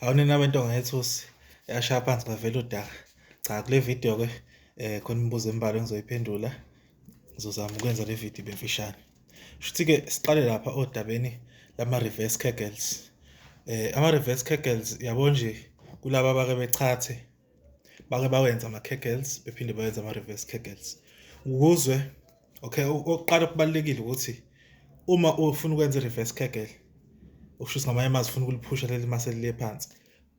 Awunina abantu ongethusi yashaya phansi ngavela udaka. Cha kule video ke khona imibuzo embalwa engizoyiphendula. Ngizozama ukwenza le video ibe mfishane. Shuthi ke siqale lapha odabeni lama reverse kegels. Ama-reverse kegels yabo nje kulaba abake bechathe bake bawenza ama-kegels bephinde bawenza ama-reverse kegels. Ukuzwe okay, okokuqala okubalulekile ukuthi uma ufuna ukwenza i-reverse kegel, okusho ngamanye amazwi ufuna ukuliphusha leli mase liye phansi,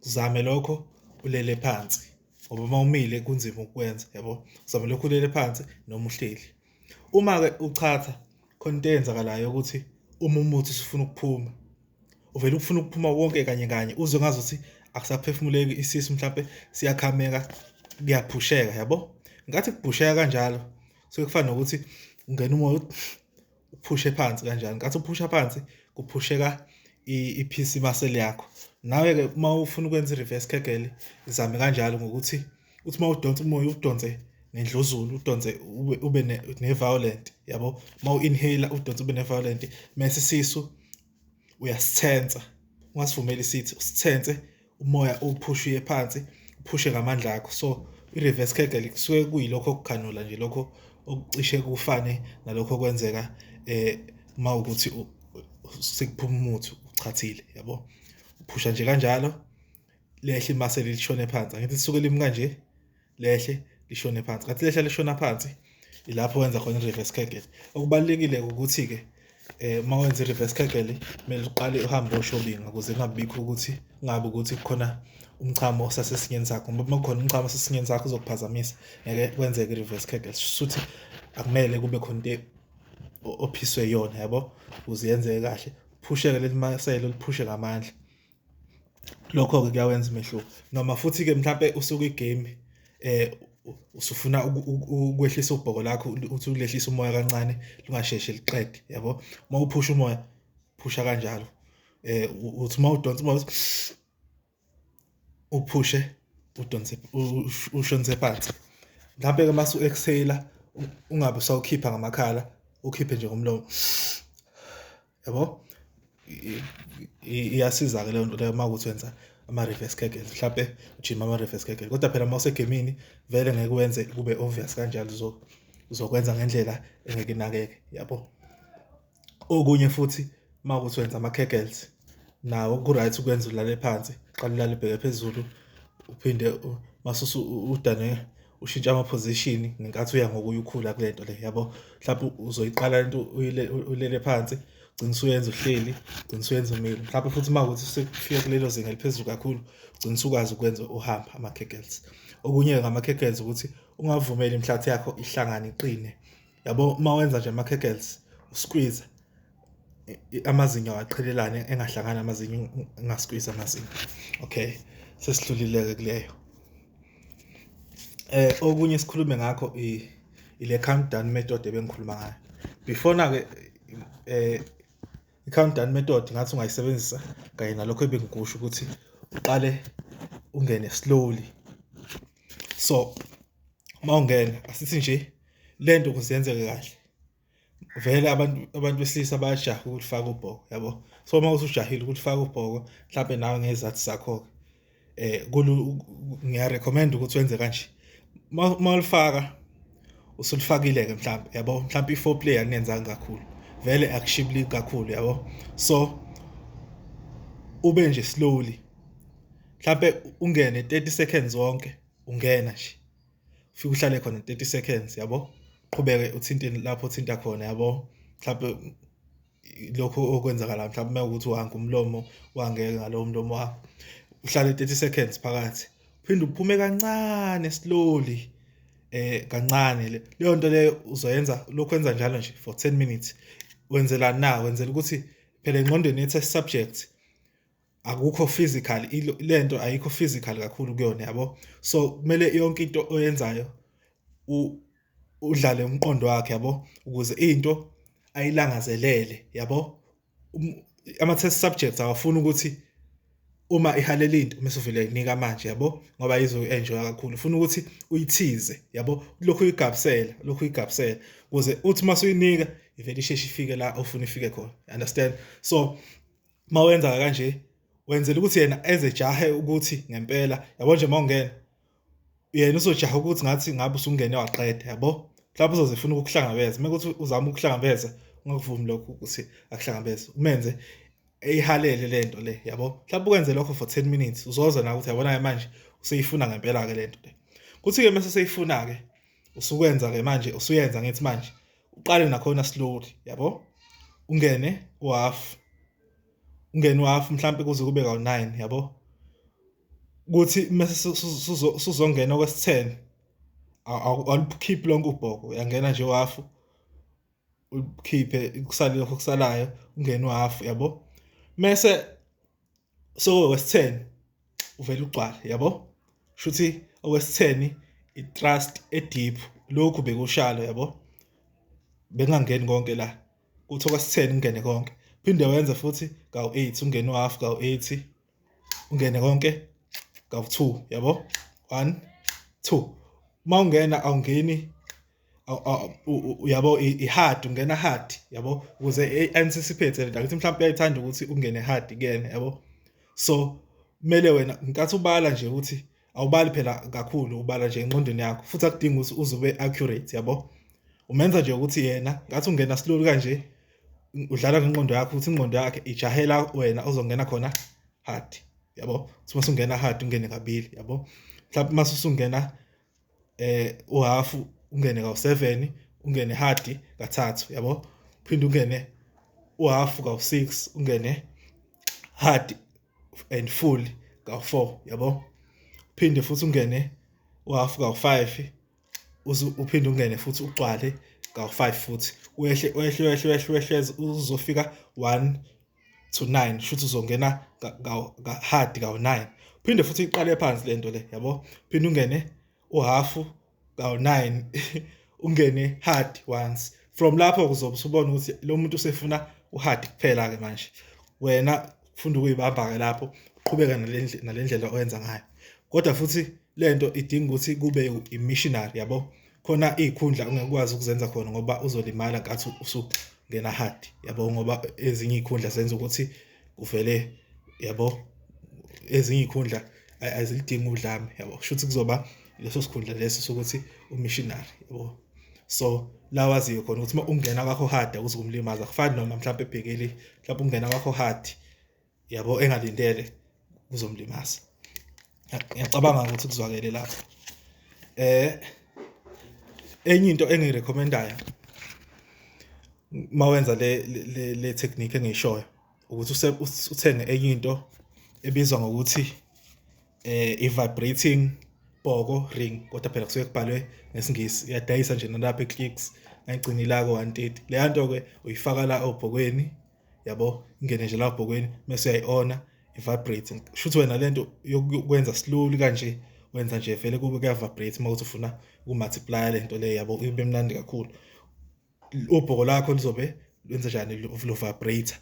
uzame lokho ulele phansi ngoba uma umile kunzima ukwenza, yabo. Uzame lokho ulele phansi noma uhleli. Uma ke uchatha khona into eyenzakalayo ukuthi uma umuthi usufuna ukuphuma, uvela ukufuna ukuphuma wonke kanye kanye, uzwe ngazuthi akusaphefumuleki isisu, mhlambe siyakhameka, kuyaphusheka, yabo. Ngathi kuphusheka kanjalo kusuke kufana nokuthi ungena umoya uphushe phansi kanjalo. Ngathi uphusha phansi kuphusheka i-PC muscle yakho. Nawe ke uma ufuna ukwenza i-reverse kegel izame kanjalo ngokuthi uthi uma udonsa umoya udonse ngendluzulu, udonse ube ne-violent, yabo. Uma u-inhale udonse ube ne-violent, mase isisu uyasithensa, ungasivumeli isithi usithense umoya uphushe uye phansi, uphushe ngamandla akho. So i-reverse kegel kusuke kuyilokho okukhanula nje, lokho okucishe kufane nalokho okwenzeka uma ukuthi sekuphuma umuthi uchathile, yabo. Uphusha nje kanjalo lehle mase lishone phansi. Angithi lisuke limi kanje, lehle lishone phansi. Ngathi lehle lishona phansi ilapho wenza khona i-reverse kegel. Okubalulekile ukuthi ke uma wenza i-reverse kegel kumele uqale uhambe oshobinga ukuze kungabikho ukuthi kukhona umchamo osasesinyeni sakho, ngoba uma kukhona umchamo osasesinyeni sakho uzokuphazamisa, ngeke kwenzeke i-reverse kegel. Futhi akumele kube khona into ophiswe yona, yabo, ukuze yenzeke kahle. Uphusheke leli masela liphushe ngamandla. Lokho ke kuyawenza umehluko. Noma futhi ke mhlambe usuka igame usufuna ukwehlisa ubhoko lakho, uthi ulehlisa umoya kancane lungasheshe liqede, yabo. Uma uphusha umoya phusha kanjalo, uthi uma udonsa umoya uphushe udonse ushonise phansi. Mhlambe ke mase u-exhale ungabe usawukhipha ngamakhala, ukhiphe nje ngomlomo, yabo. Iyasiza ke leyo nto leyo uma kuthi wenza ama-reverse kegel, mhlambe ujima ama-reverse kegel. Kodwa phela uma usegemini vele ngeke wenze kube obvious kanjalo, uzokwenza ngendlela engeke inakeke, yabo. Okunye futhi uma kuthi wenza ama-kegels nawo ku-right ukwenza ulale phansi, qala ulale ubheke phezulu, uphinde mase udane ushintsha ama-position ngenkathi uya ngokuya ukhula kule nto le, yabo. Mhlawumbe uzoyiqala lento ulele phansi, ugcine usuyenza uhleli, ugcine usuyenza umile. Mhlawumbe futhi uma kuthi sekufika kulelo zinga eliphezulu kakhulu, ugcine usukwazi ukwenza uhamba ama-kegels. Okunye ngama-kegels ukuthi ungavumeli imhlathi yakho ihlangane iqine, yabo. Uma wenza nje ama-kegels usqueeze amazinyo aqhelelane, engahlangana amazinyo, engasqueeze amazinyo. Okay, sesidlulile kuleyo. Okunye sikhulume ngakho ile countdown method ebengikhuluma ngayo. Before na ke i-countdown method ngathi ungayisebenzisa kanye nalokho ebengikusho ukuthi uqale ungene slowly. So uma ungena, asithi nje lento ukuze yenzeke kahle, vele abantu besilisa bayajaha ukulifaka ubhoko, yabo. So uma usujahile ukulifaka ubhoko, mhlawumbe nawe ngezathu zakho ngiyarecommend ukuthi wenze kanje. Uma ulifaka usulifakile ke mhlawumbe, yabo, mhlawumbe i-foreplay akunenzanga kakhulu, vele akushibuli kakhulu, yabo. So ube nje slowly, mhlawumbe ungene 30 seconds wonke, ungena nje ufike uhlale khona 30 seconds, yabo. Uqhubeke uthinte lapho uthinta khona, yabo. Mhlawumbe lokho okwenzakala mhlawumbe ukuthi uhanga umlomo, wangeke ngalowo mlomo wakho, uhlale 30 seconds phakathi, uphinde uphume kancane slowly, kancane. Leyo nto leyo uzoyenza lokho, wenza njalo nje for 10 minutes. Wenzela wenzela ukuthi phela engqondweni ye-test subject akukho physical, lento ayikho physical kakhulu kuyona, yabo. So kumele yonke into oyenzayo udlale umqondo wakhe, yabo, ukuze into ayilangazelele, yabo. Ama-test subjects awafuni ukuthi uma ihalela into mase uvele inika manje, yabo, ngoba izo-enjoy kakhulu. Ufuna ukuthi uyithize, yabo, lokhu uyigabusela ukuze uthi mase uyinika ivele isheshe ifike la ofuna ifike khona, understand. So uma wenza kanje wenzela ukuthi yena ezejahe ukuthi ngempela yabo nje mawungena yena uzojaha ukuthi ngathi ngabe usungene waqeda yabo mhlawumbe uzozifuna ukukuhlangabeza mekuthi uzama ukuhlangabeza ungakuvumi lokho ukuthi akuhlangabeze umenze eyihalele lento le yabo mhlawumbe ukwenze lokho for 10 minutes uzoza na ukuthi yabona manje useyifuna ngempela ke lento le kuthi ke mase seyifuna ke usukwenza ke manje usuyenza ngithi manje uqale nakhona slowly yabo ungene u-half mhlawumbe kuze kube ka-9 yabo kuthi mase suzongena kwesi-10 awulikhiphi lonke ubhoko uyangena nje u-half ukhiphe kusale lokho kusalayo ungene u-half yabo mase sokwesi-10 uvela ugcwale yabo shuthi okwesi-10 i-trust e-deep lokhu bekushalo yabo bengangeni konke la kuthi okwesi-10 ungene konke phinde wenze futhi kawu-8 ungene u-half kawu-8 ungene konke kawu-2 yabo 1 2 mawungena awungeni yabo i-hard ungena hard yabo ukuze anticipate lento ukuthi mhlawumbe uyayithanda ukuthi ungene hard kuyena yabo so kumele wena nkathi ubala nje ukuthi awubali phela kakhulu ubala nje engqondweni yakho futhi akudinga ukuthi uzobe accurate yabo umenza nje ukuthi yena ngathi ungena slowly kanje udlala ngenqondo yakho ukuthi ingqondo yakhe ijahela wena uzongena khona hard yabo mase ungena hard ungene kabili yabo mhlawumbe mase usungena u-half ungene kawu-7 ungene hard kathathu yabo phinde ungene u-half kawu-6 ungene hard and full kawu-4 yabo phinde futhi ungene u-half kawu-5 uphinde ungene futhi ugcwale kawu-5 futhi wehle uzofika 1 to 9 shuthi uzongena hard kawu-9 phinde futhi iqale phansi lento le yabo phinde ungene u-half kawu-9 ungene hard once from lapho kuzobe usubona ukuthi lo muntu usefuna u-hard kuphela ke manje wena ufunda ukuyibamba ke lapho uqhubeka nalendlela oyenza ngayo kodwa futhi lento idinga ukuthi kube i-missionary yabo khona izikhundla ungekwazi ukuzenza khona ngoba uzolimala ngathi usungena hard yabo ngoba ezinye izikhundla zenza ukuthi uvele yabo ezinye izikhundla azilidingi udlame yabo shuthi kuzoba leso sikhundla leso sokuthi umissionary yabo so la waziyo khona ukuthi uma ungena kwakho hard akuzikumlimaza kufani noma mhlawumbe ebhekeli mhlawumbe ungena kwakho hard yabo engalindele kuzomlimaza ngiyacabanga ukuthi kuzwakele lapho enye into engiyirecommendayo mawenza le technique engiyishoyo ukuthi uthenge enye into ebizwa ngokuthi i-vibrating bhoko ring kodwa phela kusuke kubhalwe ngesingisi iyadayisa nje nalapha eClicks ngayigcinila ko-130 le nto ke uyifaka la obhokweni yabo ingene nje la obhokweni mase uyayi-ona i-vibrate shuthi wena lento yokwenza slowly kanje wenza nje vele kube kuya-vibrate mawuthi ufuna ukumultiply lento le yabo ibe mnandi kakhulu ubhoko lakho lizobe lwenza njani lo vibrator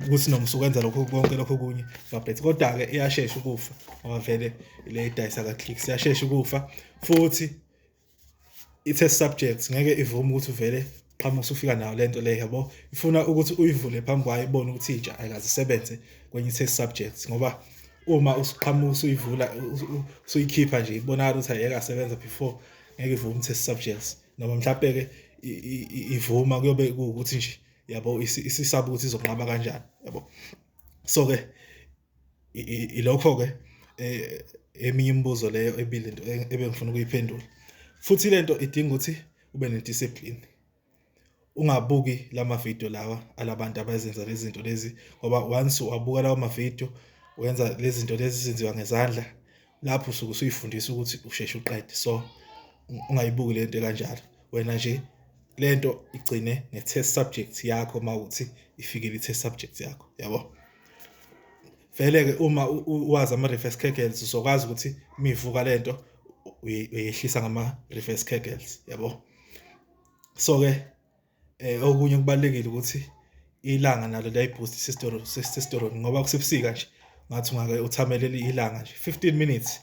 ukuthi noma usukwenza lokho konke lokho kunye vibrate kodwa ke iyashesha ukufa ngoba vele le dayisa ka-Clicks iyashesha ukufa futhi i-test subjects ngeke ivume ukuthi uvele qhamuka usufika nayo lento le yabo ifuna ukuthi uyivule phambi kwayo ibone ukuthi intsha ayikazisebenze kwenye i-test subjects ngoba uma usiqhamuka usuyivula usuyikhipha nje ibonakala ukuthi ayeke asebenza before ngeke ivume i-test subjects noma mhlawumbe ke ivuma kuyobe ukuthi nje yabo isisaba ukuthi izokunqaba kanjani yabo so ke ilokho ke eminye imibuzo leyo ebile into ebengifuna ukuyiphendula futhi lento idinga ukuthi ube nediscipline ungabuki lama video lawa alabantu abazenza lezi zinto lezi ngoba once wabuka lawa ma video wenza lezi zinto lezi zenziwa ngezandla lapho usuke usuyifundisa ukuthi usheshe uqede so ungayibuki lento kanjalo wena nje lento igcine nge-test subject yakho mawuthi ifikile i-test subject yakho yabo vele ke uma uwazi ama-reverse kegels uzokwazi ukuthi mivuka lento uyehlisa ngama-reverse kegels yabo so ke okunye kubalekile ukuthi ilanga nalo liyayiboost testosterone ngoba kusebusika nje ngathi ungake uthamelele ilanga nje 15 minutes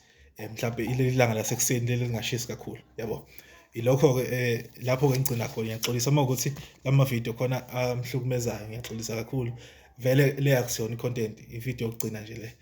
mhlawumbe ilanga lasekuseni leli lingashisi kakhulu yabo ilokho ke lapho ke ngicina khona ngiyaxolisa uma ukuthi lama video khona amhlukumezayo ngiyaxolisa kakhulu vele le akusiyona i-content, ividiyo yokugcina nje le.